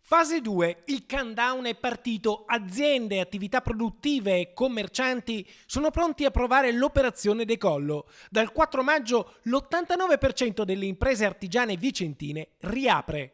Fase 2. Il countdown è partito. Aziende, attività produttive e commercianti sono pronti a provare l'operazione decollo. Dal 4 maggio l'89% delle imprese artigiane vicentine riapre.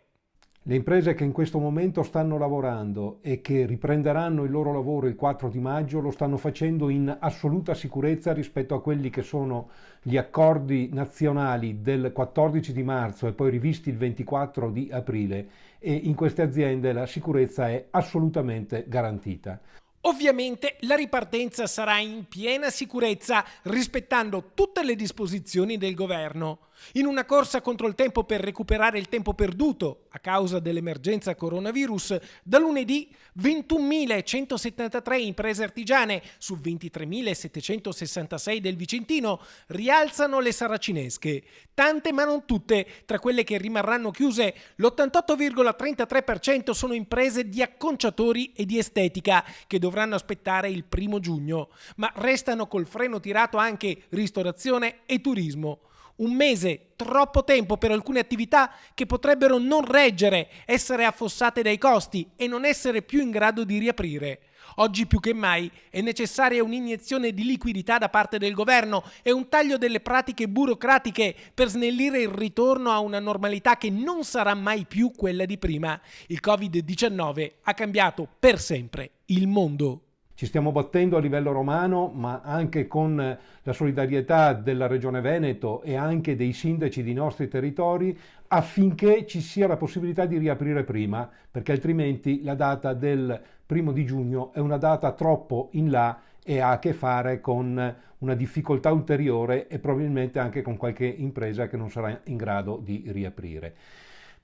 Le imprese che in questo momento stanno lavorando e che riprenderanno il loro lavoro il 4 di maggio lo stanno facendo in assoluta sicurezza rispetto a quelli che sono gli accordi nazionali del 14 di marzo e poi rivisti il 24 di aprile, e in queste aziende la sicurezza è assolutamente garantita. Ovviamente la ripartenza sarà in piena sicurezza, rispettando tutte le disposizioni del governo. In una corsa contro il tempo per recuperare il tempo perduto a causa dell'emergenza coronavirus, da lunedì 21.173 imprese artigiane su 23.766 del Vicentino rialzano le saracinesche. Tante ma non tutte, tra quelle che rimarranno chiuse l'88,33% sono imprese di acconciatori e di estetica che dovranno aspettare il 1 giugno, ma restano col freno tirato anche ristorazione e turismo. Un mese, troppo tempo per alcune attività che potrebbero non reggere, essere affossate dai costi e non essere più in grado di riaprire. Oggi più che mai è necessaria un'iniezione di liquidità da parte del governo e un taglio delle pratiche burocratiche per snellire il ritorno a una normalità che non sarà mai più quella di prima. Il Covid-19 ha cambiato per sempre il mondo. Ci stiamo battendo a livello romano, ma anche con la solidarietà della Regione Veneto e anche dei sindaci dei nostri territori, affinché ci sia la possibilità di riaprire prima, perché altrimenti la data del 1 giugno è una data troppo in là e ha a che fare con una difficoltà ulteriore e probabilmente anche con qualche impresa che non sarà in grado di riaprire.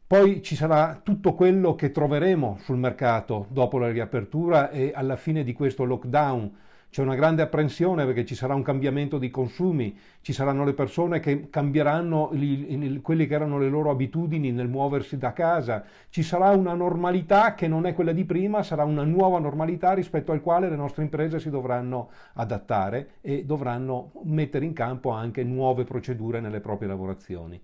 Poi ci sarà tutto quello che troveremo sul mercato dopo la riapertura e alla fine di questo lockdown. C'è una grande apprensione perché ci sarà un cambiamento dei consumi, ci saranno le persone che cambieranno quelle che erano le loro abitudini nel muoversi da casa, ci sarà una normalità che non è quella di prima, sarà una nuova normalità rispetto al quale le nostre imprese si dovranno adattare e dovranno mettere in campo anche nuove procedure nelle proprie lavorazioni.